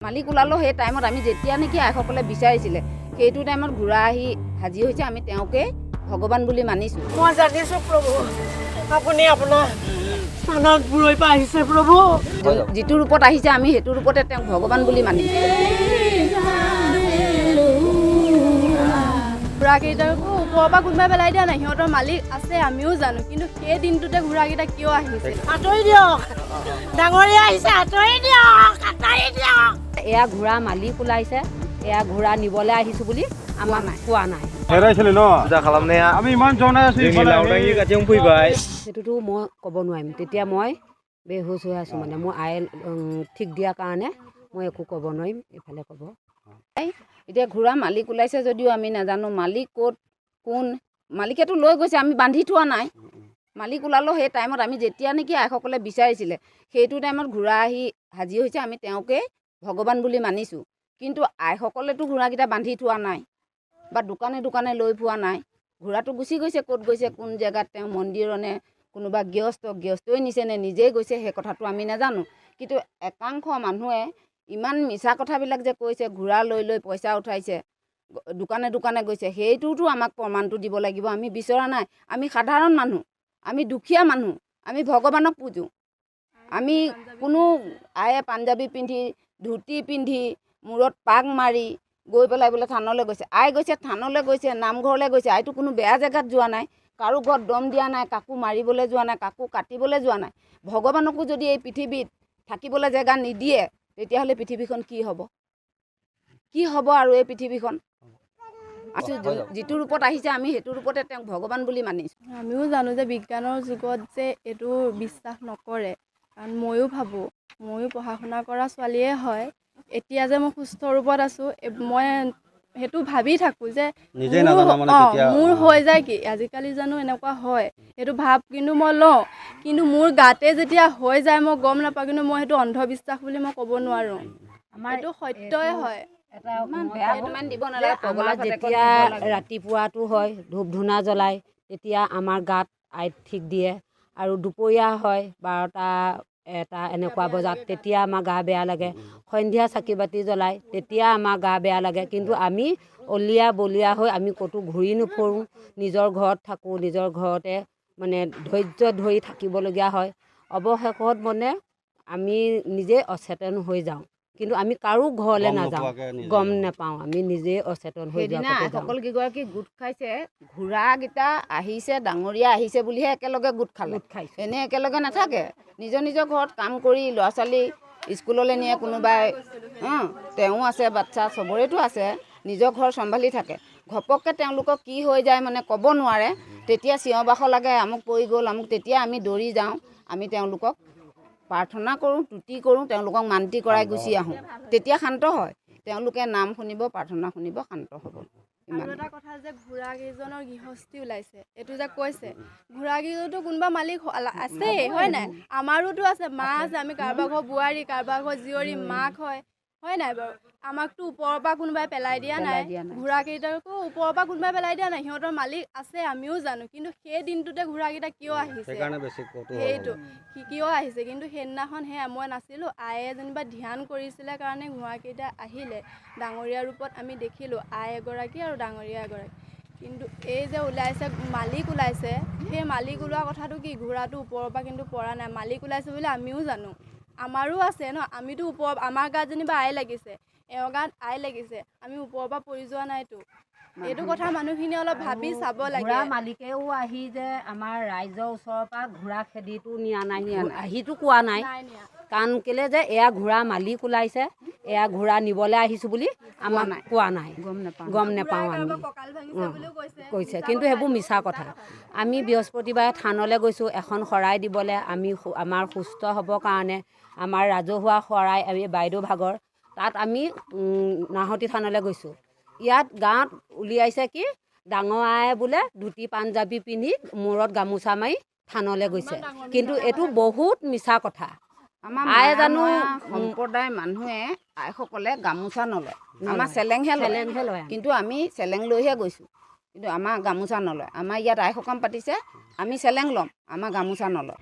মালিক ওলালো সেই টাইমত আমি যেতিয়া নেকি আইসকলে বিচাৰিছিলে সেইটো টাইমত ঘূৰা আহি হাজিৰ হৈছে আমি তেওঁকে ভগৱান বুলি মানিছোঁ। মই জানিছোঁ প্ৰভু আপুনি আপোনাৰ স্থানত বুৰৈ পৰা আহিছে প্ৰভু। যিটো ৰূপত আহিছে আমি সেইটো ৰূপতে তেওঁক ভগৱান বুলি মানিছোঁ। ঘোঁৰাকেইটাকো ওপৰৰ পৰা কোনোবাই পেলাই দিয়া নাই, সিহঁতৰ মালিক আছে আমিও জানো, কিন্তু সেই দিনটোতে ঘোঁৰাকেইটা কিয় আহিছে? আঁতৰি দিয়ক, ডাঙৰীয়া আহিছে, আঁতৰি দিয়ক, আঁতৰি দিয়ক। এয়া ঘোঁৰা মালিক ওলাইছে, এয়া ঘোঁৰা নিবলৈ আহিছোঁ বুলি আমাৰ কোৱা নাই। আমি ইমান জনাই আছোঁ সেইটোতো মই ক'ব নোৱাৰিম, তেতিয়া মই বেহুচ হৈ আছোঁ, মানে মোৰ আই ঠিক দিয়াৰ কাৰণে মই একো ক'ব নোৱাৰিম। এইফালে ক'ব এতিয়া ঘোঁৰা মালিক ওলাইছে যদিও আমি নাজানো মালিক ক'ত কোন, মালিকেতো লৈ গৈছে, আমি বান্ধি থোৱা নাই। মালিক ওলালো সেই টাইমত আমি যেতিয়া নেকি আইসকলে বিচাৰিছিলে সেইটো টাইমত ঘোঁৰা আহি হাজিৰ হৈছে আমি তেওঁকে ভগৱান বুলি মানিছোঁ। কিন্তু আইসকলেতো ঘোঁৰাকেইটা বান্ধি থোৱা নাই বা দোকানে দোকানে লৈ পোৱা নাই। ঘোঁৰাটো গুচি গৈছে, ক'ত গৈছে, কোন জেগাত, তেওঁ মন্দিৰনে কোনোবা গৃহস্থই নিছেনে নিজেই গৈছে সেই কথাটো আমি নাজানো। কিন্তু একাংশ মানুহে ইমান মিছা কথাবিলাক যে কৈছে, ঘোঁৰা লৈ লৈ পইচা উঠাইছে, দোকানে দোকানে গৈছে, সেইটোতো আমাক প্ৰমাণটো দিব লাগিব। আমি বিচৰা নাই, আমি সাধাৰণ মানুহ, আমি দুখীয়া মানুহ, আমি ভগৱানক পূজোঁ। আমি কোনো আয়ে পাঞ্জাবী পিন্ধি ধুতি পিন্ধি মূৰত পাক মাৰি গৈ পেলাই বোলে থানলৈ গৈছে, আই গৈছে থানলৈ গৈছে, নামঘৰলৈ গৈছে, আইটো কোনো বেয়া জেগাত যোৱা নাই, কাৰো ঘৰত দম দিয়া নাই, কাকো মাৰিবলৈ যোৱা নাই, কাকো কাটিবলৈ যোৱা নাই। ভগৱানকো যদি এই পৃথিৱীত থাকিবলৈ জেগা নিদিয়ে তেতিয়াহ'লে পৃথিৱীখন কি হ'ব? কি হ'ব আৰু এই পৃথিৱীখন? যিটো ৰূপত আহিছে আমি সেইটো ৰূপতে তেওঁক ভগৱান বুলি মানিছোঁ। আমিও জানো যে বিজ্ঞানৰ যুগত যে এইটো বিশ্বাস নকৰে, কাৰণ ময়ো ভাবোঁ, ময়ো পঢ়া শুনা কৰা ছোৱালীয়ে হয়, এতিয়া যে মই সুস্থ ৰূপত আছোঁ মই সেইটো ভাবি থাকোঁ যে মোৰ হৈ যায় কি আজিকালি জানো এনেকুৱা হয়, সেইটো ভাব কিন্তু মই লওঁ, কিন্তু মোৰ গাতে যেতিয়া হৈ যায় মই গম নাপাওঁ। কিন্তু মই সেইটো অন্ধবিশ্বাস বুলি মই ক'ব নোৱাৰোঁ, এইটো সত্যই হয়। আমাৰ যেতিয়া ৰাতিপুৱাটো হয় ধূপ ধূনা জ্বলাই তেতিয়া আমাৰ গাত আইত ঠিক দিয়ে, আৰু দুপৰীয়া হয় 12টা 1টা এনেকুৱা বজাত তেতিয়া আমাৰ গা বেয়া লাগে, সন্ধিয়া চাকি বাতি জ্বলাই তেতিয়া আমাৰ গা বেয়া লাগে। কিন্তু আমি অলিয়া বলিয়া হৈ আমি ক'তো ঘূৰি নুফুৰোঁ, নিজৰ ঘৰত থাকোঁ, নিজৰ ঘৰতে মানে ধৈৰ্য ধৰি থাকিবলগীয়া হয়। অৱশেষত মানে আমি নিজে অচেতন হৈ যাওঁ, কিন্তু আমি কাৰো ঘৰলৈ নাযাওঁ, গম নাপাওঁ, আমি নিজে অচেতন হৈ যাওঁ। সেইদিনা সকল কেইগৰাকী গোট খাইছে, ঘোঁৰাকেইটা আহিছে, ডাঙৰীয়া আহিছে বুলিহে একেলগে গোট খাইছে, এনেই একেলগে নাথাকে। নিজৰ নিজৰ ঘৰত কাম কৰি ল'ৰা ছোৱালী স্কুললৈ নিয়ে, কোনোবাই তেওঁ আছে, বাচ্চা চবৰেতো আছে, নিজৰ ঘৰ চম্ভালি থাকে। ঘপককৈ তেওঁলোকক কি হৈ যায় মানে ক'ব নোৱাৰে, তেতিয়া চিঞৰ বাখৰ লাগে, আমুক পৰি গ'ল আমুক, তেতিয়া আমি দৌৰি যাওঁ, আমি তেওঁলোকক প্ৰাৰ্থনা কৰোঁ, তুতি কৰোঁ, তেওঁলোকক মান্তি কৰাই গুচি আহোঁ, তেতিয়া শান্ত হয়। তেওঁলোকে নাম শুনিব, প্ৰাৰ্থনা শুনিব, শান্ত হ'ব। আৰু এটা কথা যে ঘোঁৰাকেইজনৰ গৃহস্থী ওলাইছে, এইটো যে কৈছে ঘোঁৰাকেইজনতো কোনোবা মালিক আছে হয় নাই? আমাৰোতো আছে, মা আছে, আমি কাৰোবাৰ ঘৰ বোৱাৰী, কাৰোবাৰ ঘৰ জীয়ৰী, মাক হয় নাই বাৰু? আমাকতো ওপৰৰ পৰা কোনোবাই পেলাই দিয়া নাই, ঘোঁৰাকেইটাকো ওপৰৰ পৰা কোনোবাই পেলাই দিয়া নাই, সিহঁতৰ মালিক আছে আমিও জানো, কিন্তু সেই দিনটোতে ঘোঁৰাকেইটা কিয় আহিছে? সেইটো কিয় আহিছে? কিন্তু সেইদিনাখন মই নাছিলোঁ, আয়ে যেনিবা ধ্যান কৰিছিলে কাৰণে ঘোঁৰাকেইটা আহিলে, ডাঙৰীয়া ৰূপত আমি দেখিলোঁ, আই এগৰাকী আৰু ডাঙৰীয়া এগৰাকী। কিন্তু এই যে ওলাইছে মালিক ওলাইছে, সেই মালিক ওলোৱা কথাটো কি? ঘোঁৰাটো ওপৰৰ পৰা কিন্তু পৰা নাই, মালিক ওলাইছে বুলি আমিও জানো, আমাৰো আছে ন, আমিতো ওপৰ, আমাৰ গাত যেনিবা আই লাগিছে, এওঁৰ গাত আই লাগিছে, আমি ওপৰৰ পৰা পৰি যোৱা নাইতো। এইটো কথা মানুহখিনি অলপ ভাবি চাব লাগে। ঘোঁৰা মালিকেও আহি যে আমাৰ ৰাইজৰ ওচৰৰ পৰা ঘোঁৰা খেদিটো নিয়া নাই, আহিটো কোৱা নাই, কাৰণ কেলে যে এয়া ঘোঁৰা মালিক ওলাইছে, এয়া ঘোঁৰা নিবলৈ আহিছোঁ বুলি আমাক কোৱা নাই, গম নাপাওঁ আমি, কৈছে, কিন্তু সেইবোৰ মিছা কথা। আমি বৃহস্পতিবাৰে থানলৈ গৈছোঁ এখন শৰাই দিবলৈ, আমাৰ সুস্থ হ'বৰ কাৰণে, আমাৰ ৰাজহুৱা শৰাই আমি বাইদেউ ভাগৰ, তাত আমি নাহতি থানলৈ গৈছোঁ। ইয়াত গাঁৱত উলিয়াইছে কি ডাঙৰ আয়ে বোলে ধুতি পাঞ্জাবী পিন্ধি মূৰত গামোচা মাৰি থানলৈ গৈছে, কিন্তু এইটো বহুত মিছা কথা। আমাৰ আয়ে জানো সম্প্ৰদায়ৰ মানুহে আইসকলে গামোচা নলয়, আমাৰ চেলেংহে লয়, কিন্তু আমি চেলেং লৈহে গৈছোঁ, কিন্তু আমাৰ গামোচা নলয়। আমাৰ ইয়াত আই সকাম পাতিছে, আমি চেলেং ল'ম, আমাৰ গামোচা নলয়।